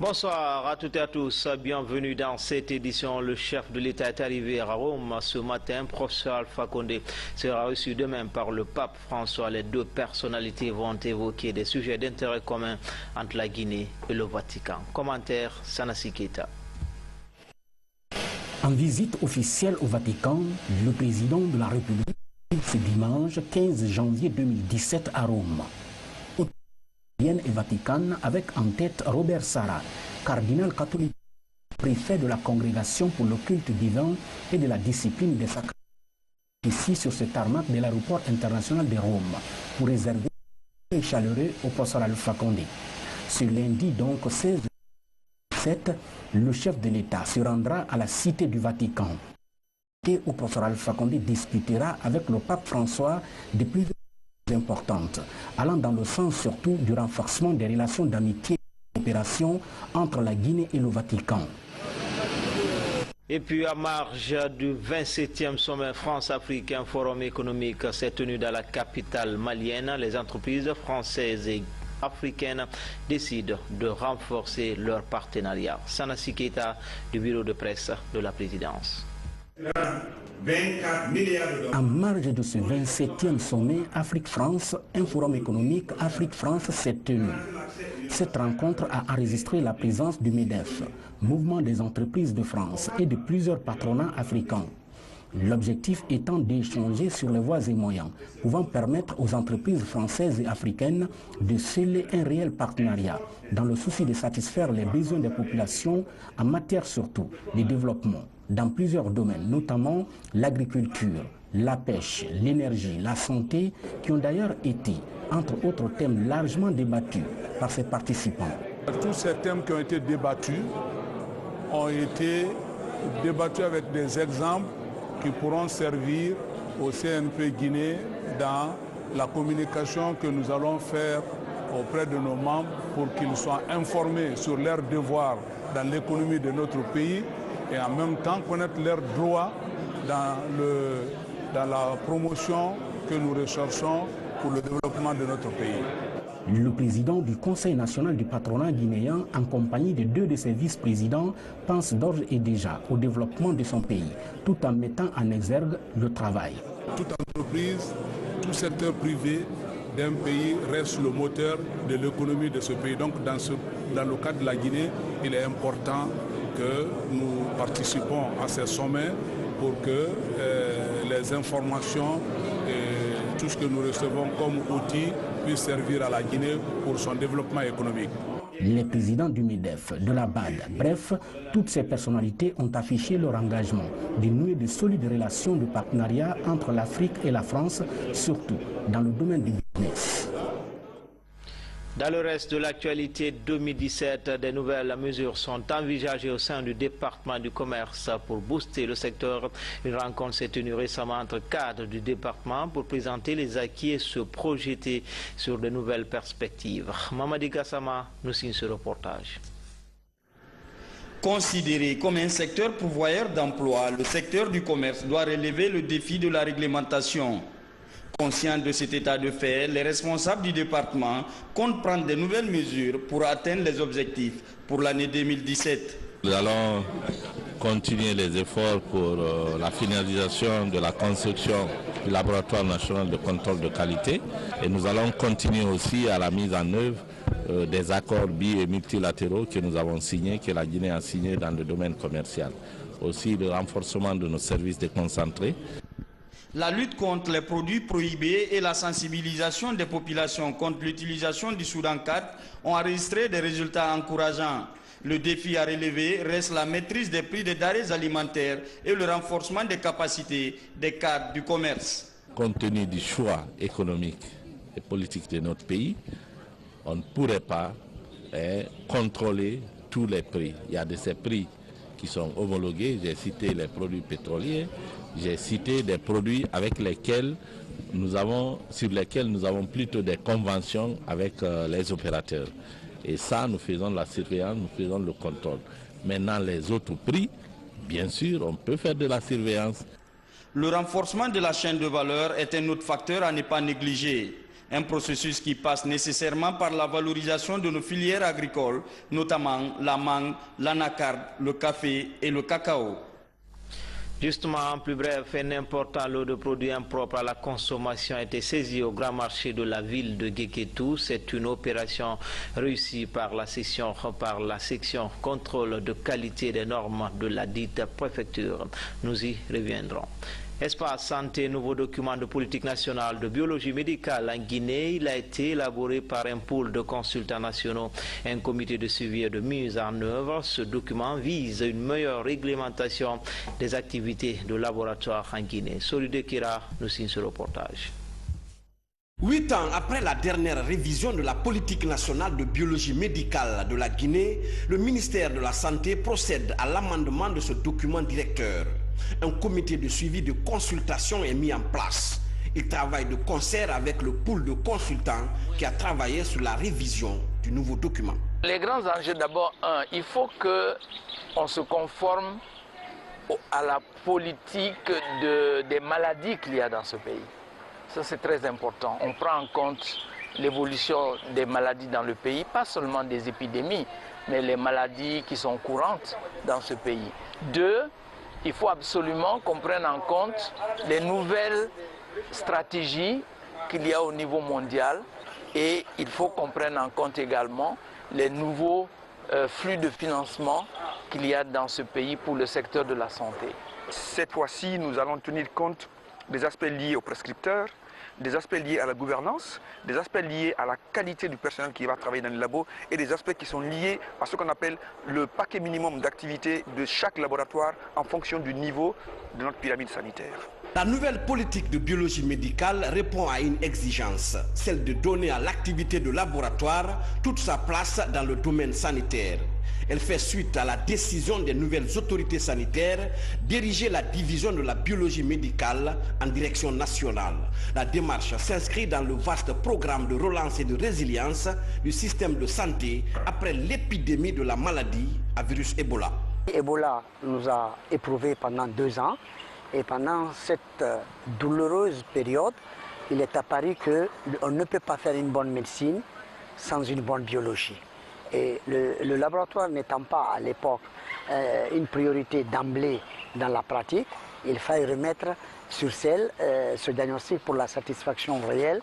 Bonsoir à toutes et à tous, bienvenue dans cette édition. Le chef de l'État est arrivé à Rome ce matin. Professeur Alpha Condé sera reçu demain par le pape François. Les deux personnalités vont évoquer des sujets d'intérêt commun entre la Guinée et le Vatican. Commentaire Sanassi Keita. En visite officielle au Vatican, le président de la République ce dimanche 15 janvier 2017 à Rome. Et Vatican avec en tête Robert Sarah, cardinal catholique, préfet de la Congrégation pour le culte divin et de la discipline des sacrements, ici sur ce tarmac de l'aéroport international de Rome, pour réserver un chaleureux au professeur Alpha Condé. Ce lundi donc 16 2017, le chef de l'État se rendra à la Cité du Vatican et au professeur Alpha Condé discutera avec le pape François de plusieurs importantes, allant dans le sens surtout du renforcement des relations d'amitié et de coopération entre la Guinée et le Vatican. Et puis à marge du 27e sommet France-Afrique, un forum économique s'est tenu dans la capitale malienne. Les entreprises françaises et africaines décident de renforcer leur partenariat. Sanassi Keita du bureau de presse de la présidence. 24 milliards de dollars. En marge de ce 27e sommet Afrique-France, un forum économique Afrique-France s'est tenu. Cette rencontre a enregistré la présence du MEDEF, Mouvement des entreprises de France, et de plusieurs patronats africains. L'objectif étant d'échanger sur les voies et moyens pouvant permettre aux entreprises françaises et africaines de sceller un réel partenariat dans le souci de satisfaire les besoins des populations en matière surtout de développement dans plusieurs domaines, notamment l'agriculture, la pêche, l'énergie, la santé, qui ont d'ailleurs été, entre autres thèmes, largement débattus par ces participants. Tous ces thèmes qui ont été débattus ont été débattus avec des exemples qui pourront servir au CNP Guinée dans la communication que nous allons faire auprès de nos membres pour qu'ils soient informés sur leurs devoirs dans l'économie de notre pays et en même temps connaître leurs droits dans la promotion que nous recherchons pour le développement de notre pays. Le président du Conseil national du patronat guinéen, en compagnie de deux de ses vice-présidents, pense d'ores et déjà au développement de son pays, tout en mettant en exergue le travail. Toute entreprise, tout secteur privé d'un pays reste le moteur de l'économie de ce pays. Donc dans le cas de la Guinée, il est important que nous participons à ces sommets pour que les informations et tout ce que nous recevons comme outils puisse servir à la Guinée pour son développement économique. Les présidents du MEDEF, de la BAD, bref, toutes ces personnalités ont affiché leur engagement de nouer de solides relations de partenariat entre l'Afrique et la France, surtout dans le domaine du business. Dans le reste de l'actualité 2017, des nouvelles mesures sont envisagées au sein du département du commerce pour booster le secteur. Une rencontre s'est tenue récemment entre cadres du département pour présenter les acquis et se projeter sur de nouvelles perspectives. Mamadi Gassama nous signe ce reportage. Considéré comme un secteur pourvoyeur d'emplois, le secteur du commerce doit relever le défi de la réglementation. Conscients de cet état de fait, les responsables du département comptent prendre de nouvelles mesures pour atteindre les objectifs pour l'année 2017. Nous allons continuer les efforts pour la finalisation de la construction du laboratoire national de contrôle de qualité et nous allons continuer aussi à la mise en œuvre des accords bi- et multilatéraux que nous avons signés, que la Guinée a signés dans le domaine commercial. Aussi le renforcement de nos services déconcentrés. La lutte contre les produits prohibés et la sensibilisation des populations contre l'utilisation du Soudan 4 ont enregistré des résultats encourageants. Le défi à relever reste la maîtrise des prix des denrées alimentaires et le renforcement des capacités des cadres du commerce. Compte tenu du choix économique et politique de notre pays, on ne pourrait pas contrôler tous les prix. Il y a de ces prix qui sont homologués, j'ai cité les produits pétroliers, j'ai cité des produits avec lesquels sur lesquels nous avons plutôt des conventions avec les opérateurs. Et ça, nous faisons la surveillance, nous faisons le contrôle. Maintenant, les autres prix, bien sûr, on peut faire de la surveillance. Le renforcement de la chaîne de valeur est un autre facteur à ne pas négliger. Un processus qui passe nécessairement par la valorisation de nos filières agricoles, notamment la mangue, l'anacarde, le café et le cacao. Justement, en plus bref, un important lot de produits impropres à la consommation a été saisi au grand marché de la ville de Guékétou. C'est une opération réussie par la section contrôle de qualité des normes de la dite préfecture. Nous y reviendrons. Espace Santé, nouveau document de politique nationale de biologie médicale en Guinée. Il a été élaboré par un pool de consultants nationaux et un comité de suivi et de mise en œuvre. Ce document vise une meilleure réglementation des activités de laboratoire en Guinée. Solide Kira nous signe ce reportage. 8 ans après la dernière révision de la politique nationale de biologie médicale de la Guinée, le ministère de la Santé procède à l'amendement de ce document directeur. Un comité de suivi de consultation est mis en place. Il travaille de concert avec le pool de consultants qui a travaillé sur la révision du nouveau document. Les grands enjeux, d'abord, il faut qu'on se conforme à la politique des maladies qu'il y a dans ce pays. Ça, c'est très important. On prend en compte l'évolution des maladies dans le pays, pas seulement des épidémies, mais les maladies qui sont courantes dans ce pays. 2, il faut absolument qu'on prenne en compte les nouvelles stratégies qu'il y a au niveau mondial et il faut qu'on prenne en compte également les nouveaux flux de financement qu'il y a dans ce pays pour le secteur de la santé. Cette fois-ci, nous allons tenir compte des aspects liés aux prescripteurs, des aspects liés à la gouvernance, des aspects liés à la qualité du personnel qui va travailler dans les labos et des aspects qui sont liés à ce qu'on appelle le paquet minimum d'activité de chaque laboratoire en fonction du niveau de notre pyramide sanitaire. La nouvelle politique de biologie médicale répond à une exigence, celle de donner à l'activité de laboratoire toute sa place dans le domaine sanitaire. Elle fait suite à la décision des nouvelles autorités sanitaires d'ériger la division de la biologie médicale en direction nationale. La démarche s'inscrit dans le vaste programme de relance et de résilience du système de santé après l'épidémie de la maladie à virus Ebola. Ebola nous a éprouvés pendant 2 ans et pendant cette douloureuse période, il est apparu qu'on ne peut pas faire une bonne médecine sans une bonne biologie. Et le laboratoire n'étant pas à l'époque une priorité d'emblée dans la pratique, il fallait remettre sur selle ce diagnostic pour la satisfaction réelle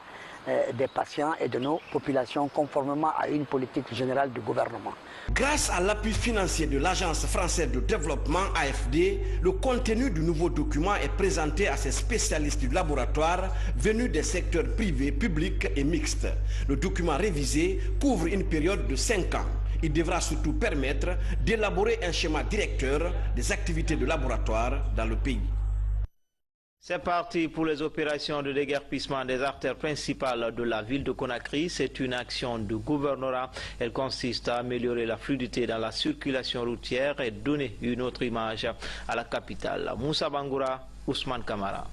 des patients et de nos populations conformément à une politique générale du gouvernement. Grâce à l'appui financier de l'Agence française de développement AFD, le contenu du nouveau document est présenté à ces spécialistes du laboratoire venus des secteurs privés, publics et mixtes. Le document révisé couvre une période de 5 ans. Il devra surtout permettre d'élaborer un schéma directeur des activités de laboratoire dans le pays. C'est parti pour les opérations de déguerpissement des artères principales de la ville de Conakry. C'est une action du gouvernorat. Elle consiste à améliorer la fluidité dans la circulation routière et donner une autre image à la capitale. Moussa Bangoura, Ousmane Kamara.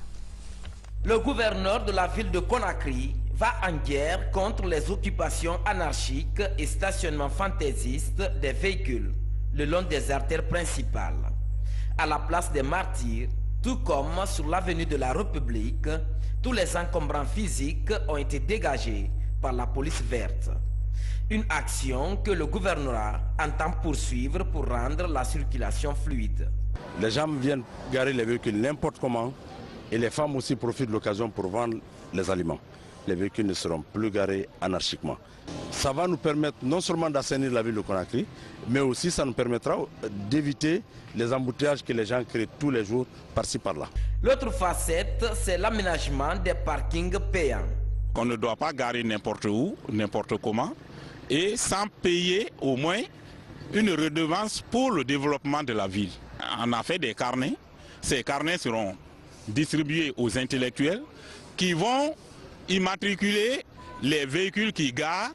Le gouverneur de la ville de Conakry va en guerre contre les occupations anarchiques et stationnements fantaisistes des véhicules le long des artères principales. À la place des Martyrs, tout comme sur l'avenue de la République, tous les encombrants physiques ont été dégagés par la police verte. Une action que le gouvernorat entend poursuivre pour rendre la circulation fluide. Les gens viennent garer les véhicules n'importe comment et les femmes aussi profitent de l'occasion pour vendre les aliments. Les véhicules ne seront plus garés anarchiquement. Ça va nous permettre non seulement d'assainir la ville de Conakry, mais aussi ça nous permettra d'éviter les embouteillages que les gens créent tous les jours par-ci par-là. L'autre facette, c'est l'aménagement des parkings payants. On ne doit pas garer n'importe où, n'importe comment, et sans payer au moins une redevance pour le développement de la ville. On a fait des carnets. Ces carnets seront distribués aux intellectuels qui vont immatriculer les véhicules qui garent,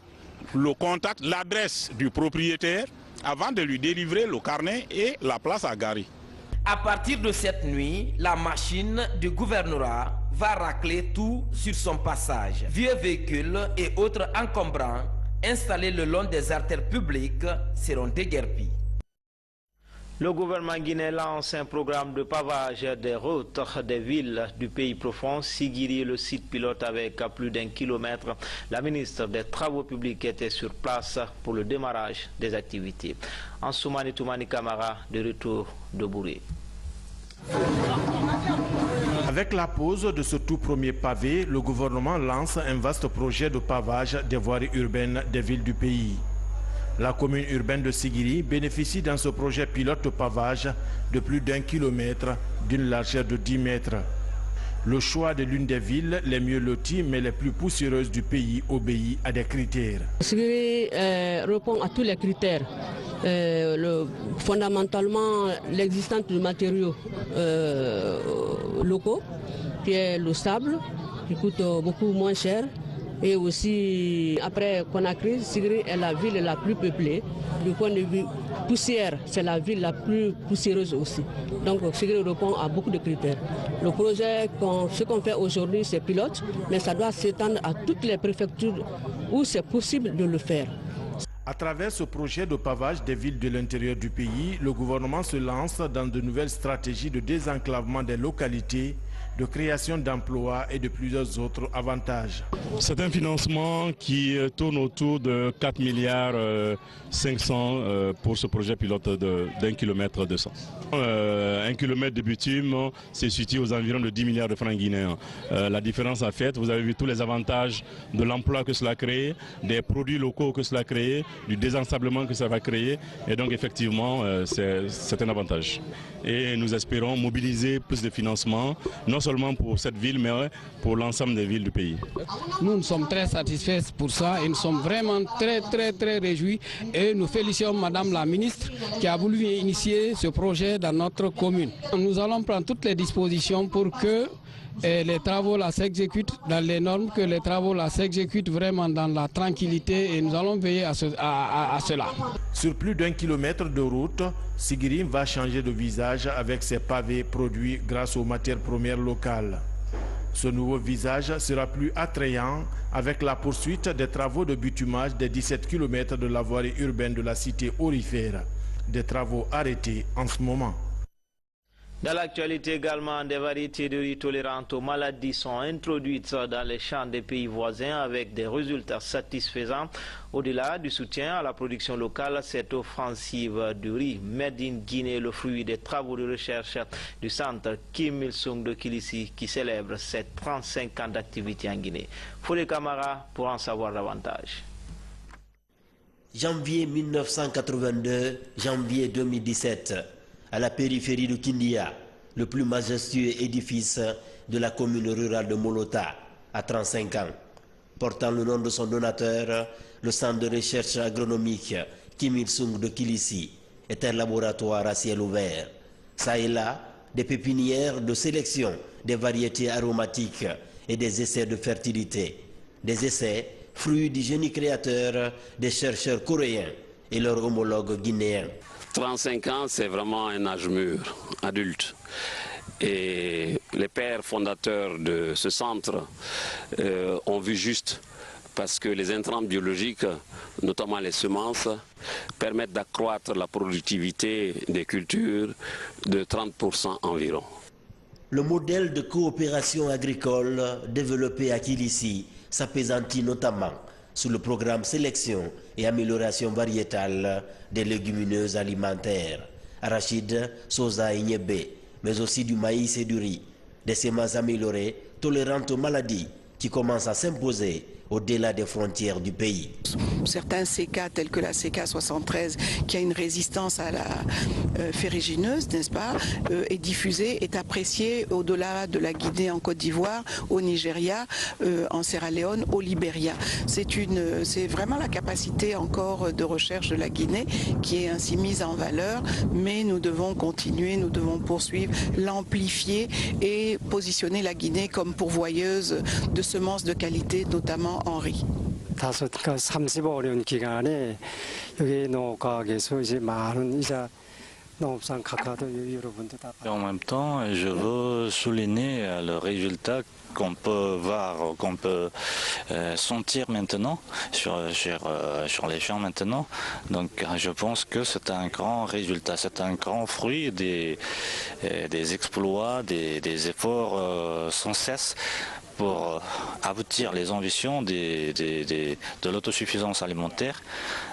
le contact, l'adresse du propriétaire avant de lui délivrer le carnet et la place à garer. À partir de cette nuit, la machine du gouvernorat va racler tout sur son passage. Vieux véhicules et autres encombrants installés le long des artères publiques seront déguerpis. Le gouvernement guinéen lance un programme de pavage des routes des villes du pays profond. Sigiri, le site pilote avec plus d'1 kilomètre. La ministre des Travaux publics était sur place pour le démarrage des activités. Ansoumani Toumani Kamara, de retour de Bouré. Avec la pose de ce tout premier pavé, le gouvernement lance un vaste projet de pavage des voiries urbaines des villes du pays. La commune urbaine de Sigiri bénéficie dans ce projet pilote de pavage de plus d'1 kilomètre d'une largeur de 10 mètres. Le choix de l'une des villes les mieux loties mais les plus poussiéreuses du pays obéit à des critères. Sigiri répond à tous les critères. Fondamentalement, l'existence de matériaux locaux, qui est le sable, qui coûte beaucoup moins cher. Et aussi, après Conakry, Sigiri est la ville la plus peuplée. Du point de vue poussière, c'est la ville la plus poussiéreuse aussi. Donc Sigiri répond à beaucoup de critères. Le projet, ce qu'on fait aujourd'hui, c'est pilote, mais ça doit s'étendre à toutes les préfectures où c'est possible de le faire. À travers ce projet de pavage des villes de l'intérieur du pays, le gouvernement se lance dans de nouvelles stratégies de désenclavement des localités, de création d'emplois et de plusieurs autres avantages. C'est un financement qui tourne autour de 4 milliards 500 pour ce projet pilote d'1 kilomètre 200. 1 kilomètre de bitume, c'est situé aux environs de 10 milliards de francs guinéens. La différence à fait, vous avez vu tous les avantages de l'emploi que cela crée, des produits locaux que cela crée, du désensablement que ça va créer. Et donc effectivement, c'est un avantage. Et nous espérons mobiliser plus de financement, non seulement pour cette ville, mais pour l'ensemble des villes du pays. Nous sommes très satisfaits pour ça et nous sommes vraiment très réjouis. Et nous félicitons Madame la ministre qui a voulu initier ce projet dans notre commune. Nous allons prendre toutes les dispositions pour que les travaux s'exécutent dans les normes, que les travaux s'exécutent vraiment dans la tranquillité et nous allons veiller à cela. Sur plus d'1 kilomètre de route, Sigiri va changer de visage avec ses pavés produits grâce aux matières premières locales. Ce nouveau visage sera plus attrayant avec la poursuite des travaux de bitumage des 17 km de la voirie urbaine de la cité aurifère. Des travaux arrêtés en ce moment. Dans l'actualité également, des variétés de riz tolérantes aux maladies sont introduites dans les champs des pays voisins avec des résultats satisfaisants. Au-delà du soutien à la production locale, cette offensive du riz Made in Guinée, le fruit des travaux de recherche du centre Kim Il-sung de Kilisi qui célèbre ses 35 ans d'activité en Guinée. Foulé Camara pour en savoir davantage. Janvier 1982, janvier 2017. À la périphérie de Kindia, le plus majestueux édifice de la commune rurale de Molota, à 35 ans. Portant le nom de son donateur, le centre de recherche agronomique Kim Il-sung de Kilisi est un laboratoire à ciel ouvert. Ça et là, des pépinières de sélection des variétés aromatiques et des essais de fertilité. Des essais fruits du génie créateur des chercheurs coréens et leurs homologues guinéens. 35 ans, c'est vraiment un âge mûr, adulte. Et les pères fondateurs de ce centre ont vu juste parce que les intrants biologiques, notamment les semences, permettent d'accroître la productivité des cultures de 30% environ. Le modèle de coopération agricole développé à Kilisi s'apaisantit notamment sous le programme sélection et amélioration variétale des légumineuses alimentaires, arachides, soja et niébé, mais aussi du maïs et du riz, des semences améliorées, tolérantes aux maladies, qui commencent à s'imposer au-delà des frontières du pays. Certains CK tels que la CK 73 qui a une résistance à la ferrugineuse, n'est-ce pas, est diffusée, est appréciée au-delà de la Guinée en Côte d'Ivoire, au Nigeria, en Sierra Leone, au Libéria. C'est vraiment la capacité encore de recherche de la Guinée qui est ainsi mise en valeur, mais nous devons continuer, nous devons poursuivre, l'amplifier et positionner la Guinée comme pourvoyeuse de semences de qualité, notamment en riz. 35년 기간에 여기 농가에서 이제 많은 Et en même temps, je veux souligner le résultat qu'on peut voir, qu'on peut sentir maintenant sur les champs maintenant. Donc je pense que c'est un grand résultat, c'est un grand fruit des exploits, des efforts sans cesse pour aboutir les ambitions de l'autosuffisance alimentaire.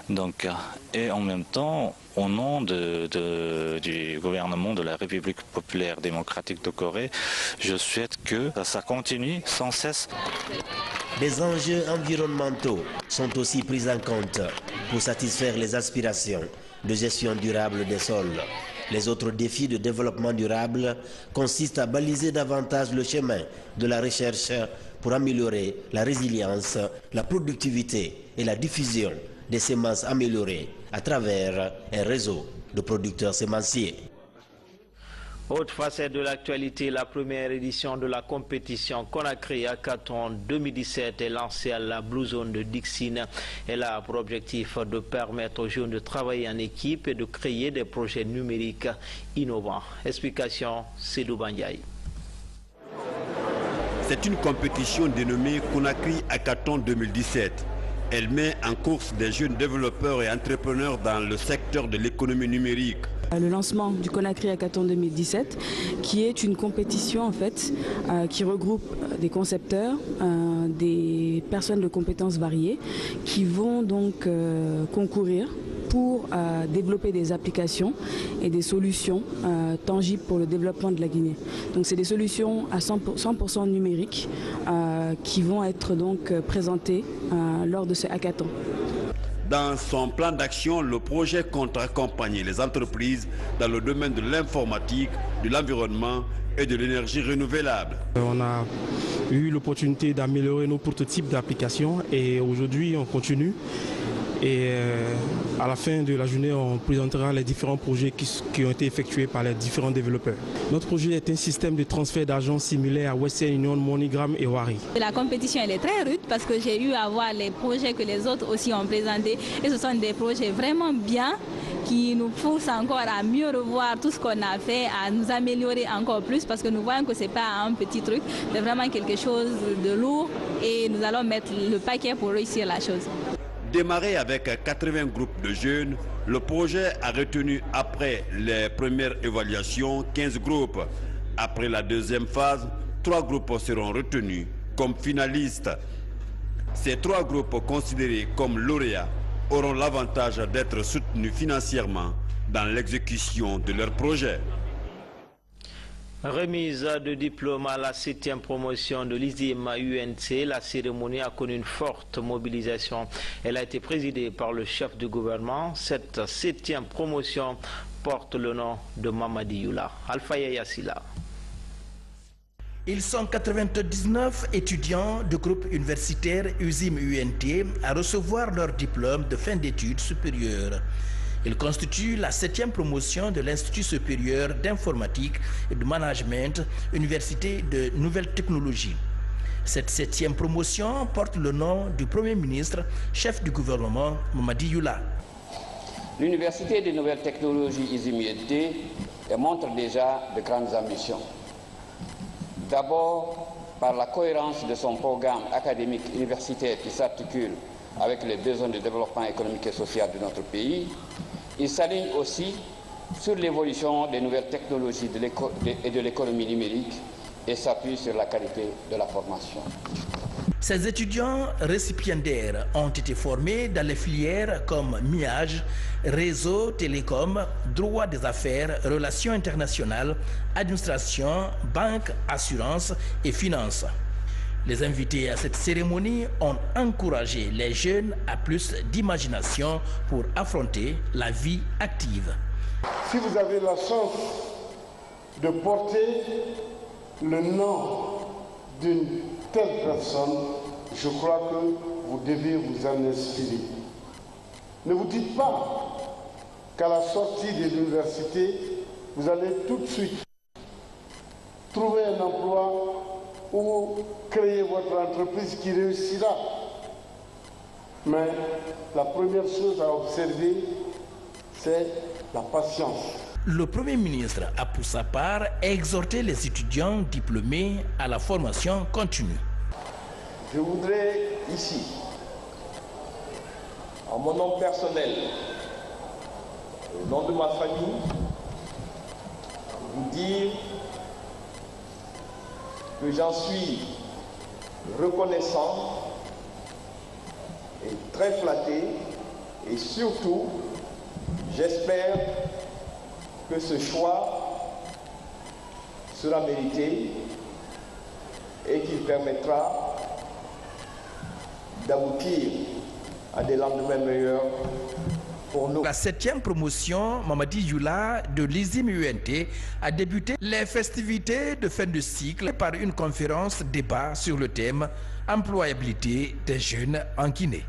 Donc, et en même temps, au nom du gouvernement de la République populaire démocratique de Corée, je souhaite que ça continue sans cesse. Des enjeux environnementaux sont aussi pris en compte pour satisfaire les aspirations de gestion durable des sols. Les autres défis de développement durable consistent à baliser davantage le chemin de la recherche pour améliorer la résilience, la productivité et la diffusion des semences améliorées à travers un réseau de producteurs sémenciers. Autre facette de l'actualité, la première édition de la compétition Conakry Hackathon 2017 est lancée à la Blue Zone de Dixine. Elle a pour objectif de permettre aux jeunes de travailler en équipe et de créer des projets numériques innovants. Explication, Sédou Bandiaï. C'est une compétition dénommée Conakry Hackathon 2017. Elle met en course des jeunes développeurs et entrepreneurs dans le secteur de l'économie numérique. Le lancement du Conakry Hackathon 2017, qui est une compétition en fait qui regroupe des concepteurs, des personnes de compétences variées, qui vont donc concourir pour développer des applications et des solutions tangibles pour le développement de la Guinée. Donc c'est des solutions à 100% numériques qui vont être donc présentées lors de ce hackathon. Dans son plan d'action, le projet compte accompagner les entreprises dans le domaine de l'informatique, de l'environnement et de l'énergie renouvelable. On a eu l'opportunité d'améliorer nos prototypes d'applications et aujourd'hui on continue. Et à la fin de la journée, on présentera les différents projets qui ont été effectués par les différents développeurs. Notre projet est un système de transfert d'argent similaire à Western Union, MoneyGram et Wari. La compétition elle est très rude parce que j'ai eu à voir les projets que les autres aussi ont présentés. Et ce sont des projets vraiment bien qui nous poussent encore à mieux revoir tout ce qu'on a fait, à nous améliorer encore plus parce que nous voyons que ce n'est pas un petit truc, c'est vraiment quelque chose de lourd et nous allons mettre le paquet pour réussir la chose. Démarré avec 80 groupes de jeunes, le projet a retenu après les premières évaluations 15 groupes. Après la deuxième phase, 3 groupes seront retenus comme finalistes. Ces 3 groupes considérés comme lauréats auront l'avantage d'être soutenus financièrement dans l'exécution de leur projet. Remise de diplôme à la 7e promotion de l'ISIM UNC, la cérémonie a connu une forte mobilisation. Elle a été présidée par le chef du gouvernement. Cette 7e promotion porte le nom de Mamadi Youla. Alpha Yassila. Ils sont 99 étudiants du groupe universitaire USIM UNT à recevoir leur diplôme de fin d'études supérieures. Il constitue la 7e promotion de l'Institut supérieur d'informatique et de management, Université de Nouvelles Technologies. Cette 7e promotion porte le nom du Premier ministre, chef du gouvernement, Mamadi Youla. L'Université des Nouvelles Technologies ISIM-UNT montre déjà de grandes ambitions. D'abord, par la cohérence de son programme académique universitaire qui s'articule avec les besoins de développement économique et social de notre pays. Il s'aligne aussi sur l'évolution des nouvelles technologies et de l'économie numérique et s'appuie sur la qualité de la formation. Ces étudiants récipiendaires ont été formés dans les filières comme MIAGE, réseau, télécom, droit des affaires, relations internationales, administration, banque, assurance et finances. Les invités à cette cérémonie ont encouragé les jeunes à plus d'imagination pour affronter la vie active. Si vous avez la chance de porter le nom d'une telle personne, je crois que vous devez vous en inspirer. Ne vous dites pas qu'à la sortie de l'université, vous allez tout de suite trouver un emploi ou créer votre entreprise qui réussira. Mais la première chose à observer, c'est la patience. Le Premier ministre a pour sa part exhorté les étudiants diplômés à la formation continue. Je voudrais ici, en mon nom personnel, au nom de ma famille, vous dire que j'en suis reconnaissant et très flatté, et surtout, j'espère que ce choix sera mérité et qu'il permettra d'aboutir à des lendemains meilleurs pour nous. La 7e promotion Mamadi Youla de l'ISIM UNT a débuté les festivités de fin de cycle par une conférence débat sur le thème employabilité des jeunes en Guinée.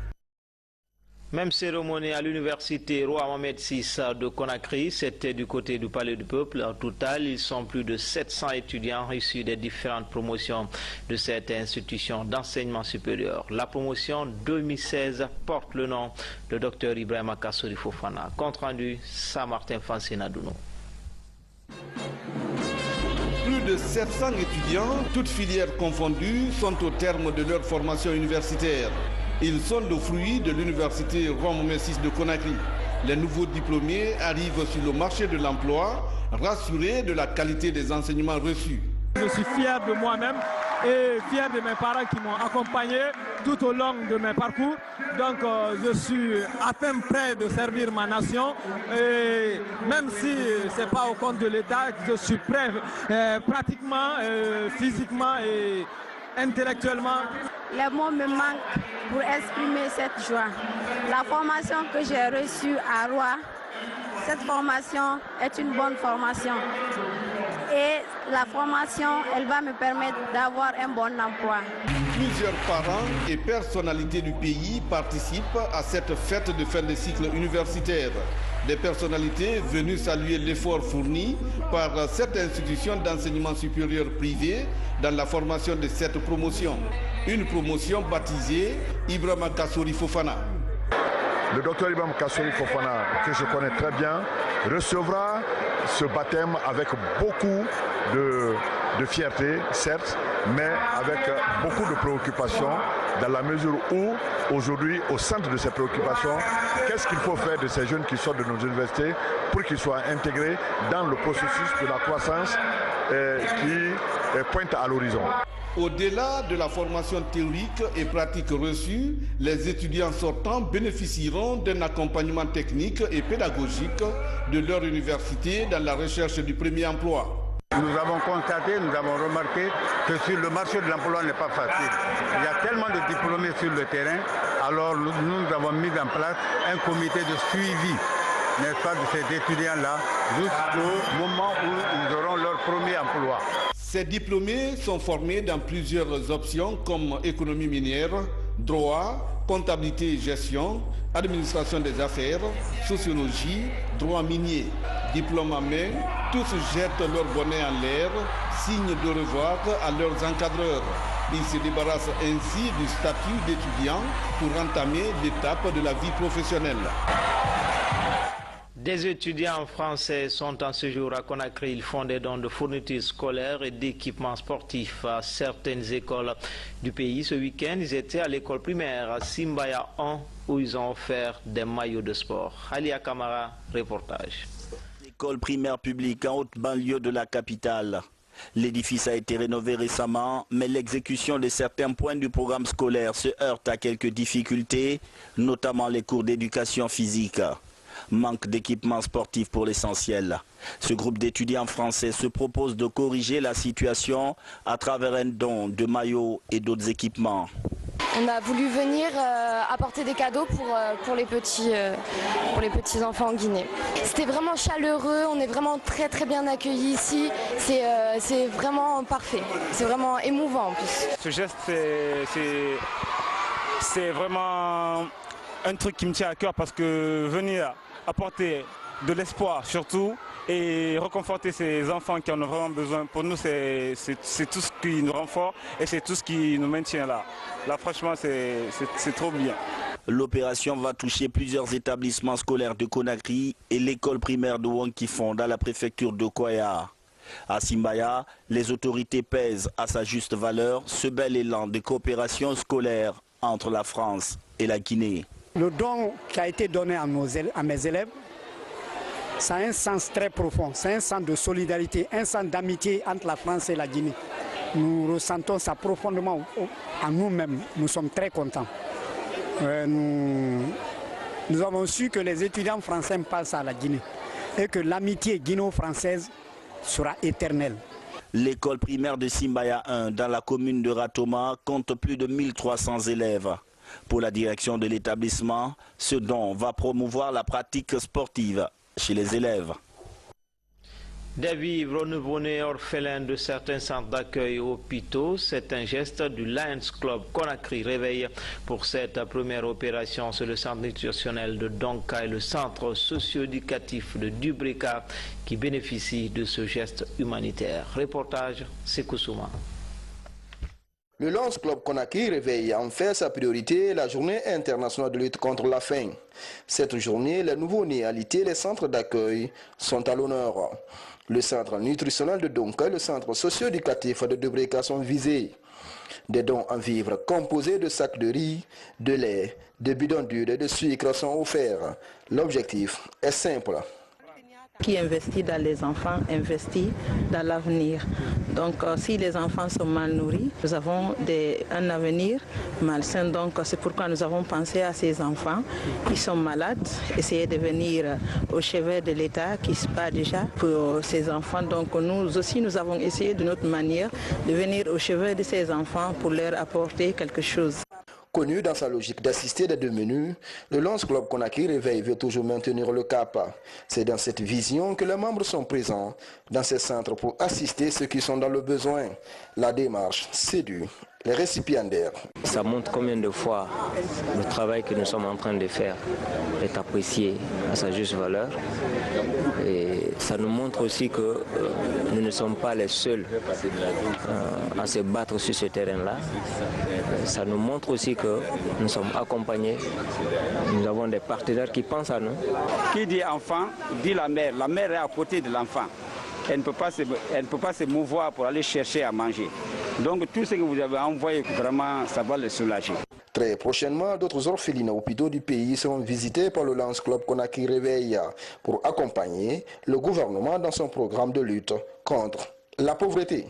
Même cérémonie à l'université Roi Mohamed VI de Conakry, c'était du côté du Palais du Peuple. En total, ils sont plus de 700 étudiants issus des différentes promotions de cette institution d'enseignement supérieur. La promotion 2016 porte le nom de Dr Ibrahima Kassory Fofana. Compte rendu, Saint-Martin Fancinadouno. Plus de 700 étudiants, toutes filières confondues, sont au terme de leur formation universitaire. Ils sont le fruit de l'université Roi Mohamed VI de Conakry. Les nouveaux diplômés arrivent sur le marché de l'emploi, rassurés de la qualité des enseignements reçus. Je suis fier de moi-même et fier de mes parents qui m'ont accompagné tout au long de mes parcours. Donc je suis à peine prêt de servir ma nation et même si ce n'est pas au compte de l'État, je suis prêt pratiquement, physiquement et intellectuellement. Les mots me manquent pour exprimer cette joie. La formation que j'ai reçue à Roi, cette formation est une bonne formation. Et la formation, elle va me permettre d'avoir un bon emploi. Plusieurs parents et personnalités du pays participent à cette fête de fin de cycle universitaire. Des personnalités venues saluer l'effort fourni par cette institution d'enseignement supérieur privé dans la formation de cette promotion. Une promotion baptisée Ibrahima Kassory Fofana. Le docteur Ibrahima Kassory Fofana, que je connais très bien, recevra ce baptême avec beaucoup de fierté, certes, mais avec beaucoup de préoccupations, dans la mesure où, aujourd'hui, au centre de ces préoccupations, qu'est-ce qu'il faut faire de ces jeunes qui sortent de nos universités pour qu'ils soient intégrés dans le processus de la croissance qui pointe à l'horizon. Au-delà de la formation théorique et pratique reçue, les étudiants sortants bénéficieront d'un accompagnement technique et pédagogique de leur université dans la recherche du premier emploi. Nous avons constaté, nous avons remarqué que sur le marché de l'emploi n'est pas facile. Il y a tellement de diplômés sur le terrain, alors nous avons mis en place un comité de suivi, n'est-ce pas, de ces étudiants-là, jusqu'au moment où ils auront leur premier emploi. Ces diplômés sont formés dans plusieurs options comme économie minière, droit, comptabilité et gestion, administration des affaires, sociologie, droit minier. Diplôme en main, tous jettent leur bonnet en l'air, signe de revoir à leurs encadreurs. Ils se débarrassent ainsi du statut d'étudiant pour entamer l'étape de la vie professionnelle. Des étudiants français sont en séjour à Conakry. Ils font des dons de fournitures scolaires et d'équipements sportifs à certaines écoles du pays. Ce week-end, ils étaient à l'école primaire à Simbaya 1 où ils ont offert des maillots de sport. Alia Kamara, reportage. École primaire publique en haute banlieue de la capitale. L'édifice a été rénové récemment, mais l'exécution de certains points du programme scolaire se heurte à quelques difficultés, notamment les cours d'éducation physique. Manque d'équipements sportifs pour l'essentiel. Ce groupe d'étudiants français se propose de corriger la situation à travers un don de maillots et d'autres équipements. On a voulu venir apporter des cadeaux pour les petits enfants en Guinée. C'était vraiment chaleureux, on est vraiment très très bien accueillis ici. C'est vraiment parfait, c'est vraiment émouvant en plus. Ce geste, c'est vraiment un truc qui me tient à cœur parce que venir apporter de l'espoir surtout et reconforter ces enfants qui en ont vraiment besoin, pour nous c'est tout ce qui nous rend fort et c'est tout ce qui nous maintient là. Là franchement c'est trop bien. L'opération va toucher plusieurs établissements scolaires de Conakry et l'école primaire de Wankifon dans la préfecture de Koya. À Simbaya, les autorités pèsent à sa juste valeur ce bel élan de coopération scolaire entre la France et la Guinée. Le don qui a été donné à mes élèves, ça a un sens très profond, c'est un sens de solidarité, un sens d'amitié entre la France et la Guinée. Nous ressentons ça profondément en nous-mêmes, nous sommes très contents. Nous avons su que les étudiants français passent à la Guinée et que l'amitié guinéo-française sera éternelle. L'école primaire de Simbaya 1 dans la commune de Ratoma compte plus de 1300 élèves. Pour la direction de l'établissement, ce don va promouvoir la pratique sportive chez les élèves. Des vivres nouveau-nés orphelins de certains centres d'accueil hôpitaux, c'est un geste du Lions Club Conakry Réveil. Pour cette première opération, c'est le centre nutritionnel de Donka et le centre socio-éducatif de Dubrika qui bénéficient de ce geste humanitaire. Reportage Sekou Souma. Le Lions Club Conakry réveille en fait sa priorité la journée internationale de lutte contre la faim. Cette journée, les nouveau-nés alités et les centres d'accueil sont à l'honneur. Le centre nutritionnel de Donka et le centre socio-éducatif de Dubrika sont visés. Des dons en vivres composés de sacs de riz, de lait, de bidons d'huile et de sucre sont offerts. L'objectif est simple. Qui investit dans les enfants, investit dans l'avenir. Donc si les enfants sont mal nourris, nous avons un avenir malsain. Donc c'est pourquoi nous avons pensé à ces enfants qui sont malades, essayer de venir au chevet de l'État qui se bat déjà pour ces enfants. Donc nous aussi nous avons essayé de notre manière de venir au chevet de ces enfants pour leur apporter quelque chose. Connu dans sa logique d'assister des deux menus, le Lions Club Conakry Réveil veut toujours maintenir le cap. C'est dans cette vision que les membres sont présents dans ces centres pour assister ceux qui sont dans le besoin. La démarche séduit les récipiendaires. Ça montre combien de fois le travail que nous sommes en train de faire est apprécié à sa juste valeur. Et ça nous montre aussi que nous ne sommes pas les seuls à se battre sur ce terrain-là. Ça nous montre aussi que nous sommes accompagnés, nous avons des partenaires qui pensent à nous. Qui dit enfant, dit la mère est à côté de l'enfant. Elle ne peut pas se mouvoir pour aller chercher à manger. Donc tout ce que vous avez envoyé, vraiment, ça va le soulager. Très prochainement, d'autres orphelines hôpitaux du pays seront visités par le Lions Club Conakry Réveil pour accompagner le gouvernement dans son programme de lutte contre la pauvreté.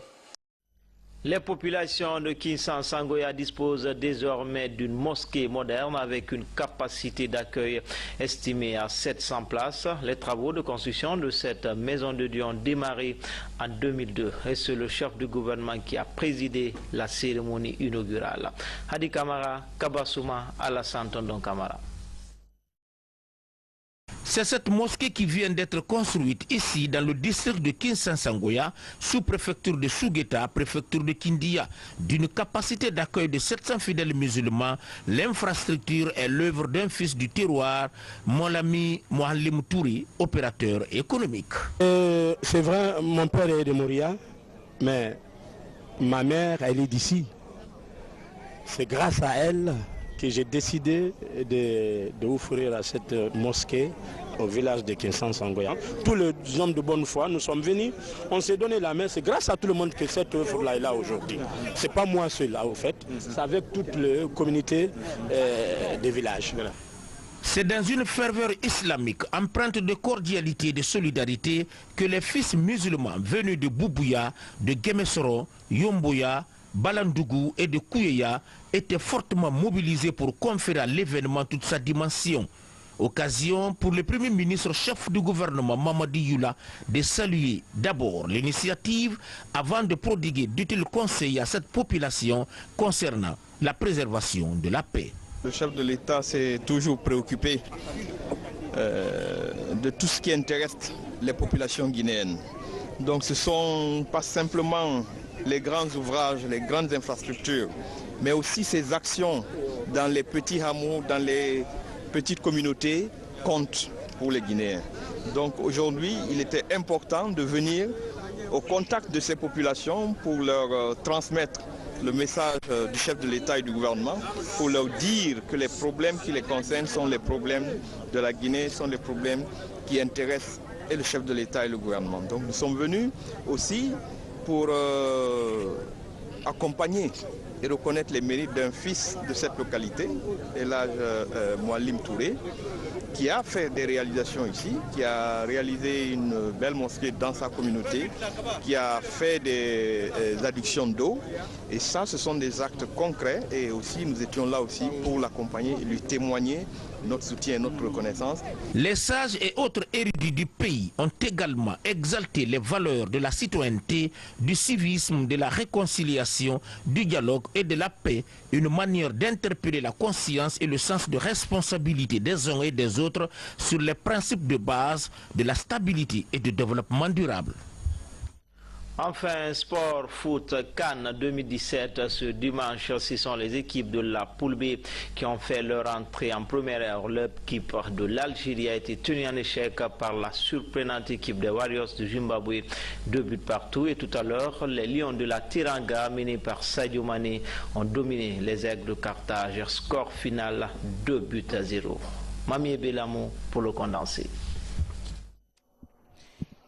Les populations de Kinsan-Sangoya disposent désormais d'une mosquée moderne avec une capacité d'accueil estimée à 700 places. Les travaux de construction de cette maison de Dieu ont démarré en 2002 et c'est le chef du gouvernement qui a présidé la cérémonie inaugurale. Hadi Kamara, Kabasouma, Alassane Tondon Kamara. C'est cette mosquée qui vient d'être construite ici dans le district de Kinsan-Sangoya, sous-préfecture de Sougeta, préfecture de Kindia. D'une capacité d'accueil de 700 fidèles musulmans, l'infrastructure est l'œuvre d'un fils du terroir, mon ami Mohalim Touri, opérateur économique. C'est vrai, mon père est de Moria, mais ma mère, elle est d'ici. C'est grâce à elle que j'ai décidé d'offrir à cette mosquée au village de Kinsan-Sangoya. Tous les hommes de bonne foi, nous sommes venus, on s'est donné la main, c'est grâce à tout le monde que cette œuvre-là est là aujourd'hui. C'est pas moi seul, au fait, c'est avec toute la communauté des villages. C'est dans une ferveur islamique, empreinte de cordialité et de solidarité, que les fils musulmans venus de Boubouya, de Guémessoro, Yomboya, Balandougou et de Kouyeya étaient fortement mobilisés pour conférer à l'événement toute sa dimension. Occasion pour le Premier ministre chef du gouvernement Mamadi Youla de saluer d'abord l'initiative avant de prodiguer d'utiles conseils à cette population concernant la préservation de la paix. Le chef de l'État s'est toujours préoccupé de tout ce qui intéresse les populations guinéennes. Donc ce ne sont pas simplement les grands ouvrages, les grandes infrastructures, mais aussi ces actions dans les petits hameaux, dans les petites communautés comptent pour les Guinéens. Donc aujourd'hui, il était important de venir au contact de ces populations pour leur transmettre le message du chef de l'État et du gouvernement pour leur dire que les problèmes qui les concernent sont les problèmes de la Guinée, sont les problèmes qui intéressent et le chef de l'État et le gouvernement. Donc nous sommes venus aussi pour accompagner et reconnaître les mérites d'un fils de cette localité, Elhadj Moualim Touré, qui a fait des réalisations ici, qui a réalisé une belle mosquée dans sa communauté, qui a fait des adductions d'eau. Et ça, ce sont des actes concrets. Et aussi, nous étions là aussi pour l'accompagner et lui témoigner notre soutien et notre reconnaissance. Les sages et autres érudits du pays ont également exalté les valeurs de la citoyenneté, du civisme, de la réconciliation, du dialogue et de la paix, une manière d'interpeller la conscience et le sens de responsabilité des uns et des autres sur les principes de base de la stabilité et du développement durable. Enfin, sport foot CAN 2017 ce dimanche, ce sont les équipes de la poule B qui ont fait leur entrée en première heure. L'équipe de l'Algérie a été tenue en échec par la surprenante équipe des Warriors de Zimbabwe, 2 buts partout. Et tout à l'heure, les Lions de la Teranga, menés par Sadio Mané, ont dominé les Aigles de Carthage. Score final 2-0. Mamie Belamo pour le condensé.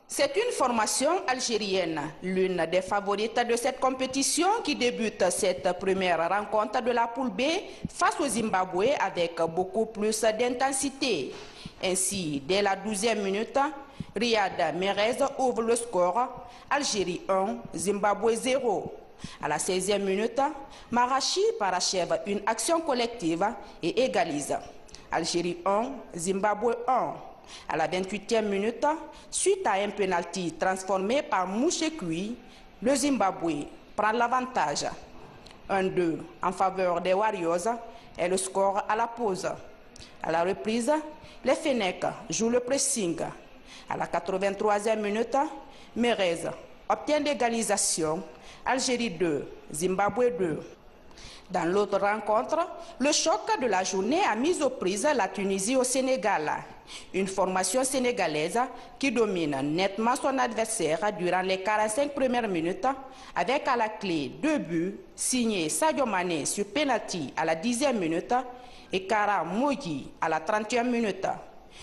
C'est une formation algérienne, l'une des favorites de cette compétition qui débute cette première rencontre de la poule B face au Zimbabwe avec beaucoup plus d'intensité. Ainsi, dès la 12e minute, Riyad Mahrez ouvre le score, Algérie 1, Zimbabwe 0. À la 16e minute, Marachi parachève une action collective et égalise. Algérie 1, Zimbabwe 1. À la 28e minute, suite à un penalty transformé par Mouchekui, le Zimbabwe prend l'avantage. 1-2 en faveur des Warriors et le score à la pause. À la reprise, les Fennecs jouent le pressing. À la 83e minute, Mahrez obtient l'égalisation. Algérie 2, Zimbabwe 2. Dans l'autre rencontre, le choc de la journée a mis aux prises la Tunisie au Sénégal. Une formation sénégalaise qui domine nettement son adversaire durant les 45 premières minutes avec à la clé 2 buts signés Sadio Mané sur penalty à la 10e minute et Kara Mogi à la 30e minute.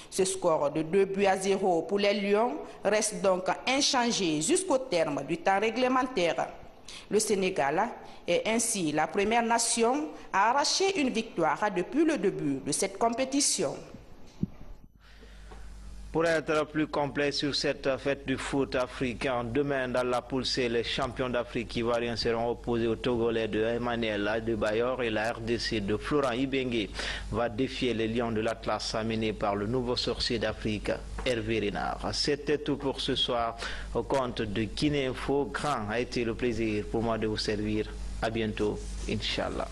Ce score de 2-0 pour les Lions reste donc inchangé jusqu'au terme du temps réglementaire. Le Sénégal est ainsi la première nation à arracher une victoire depuis le début de cette compétition. Pour être plus complet sur cette fête du foot africain, demain dans la poule C, les champions d'Afrique ivoiriens seront opposés aux Togolais de Emmanuel Adebayor et la RDC de Florent Ibenge va défier les Lions de l'Atlas amenés par le nouveau sorcier d'Afrique, Hervé Renard. C'était tout pour ce soir au compte de Guinée Info. Grand a été le plaisir pour moi de vous servir. À bientôt, Inch'Allah.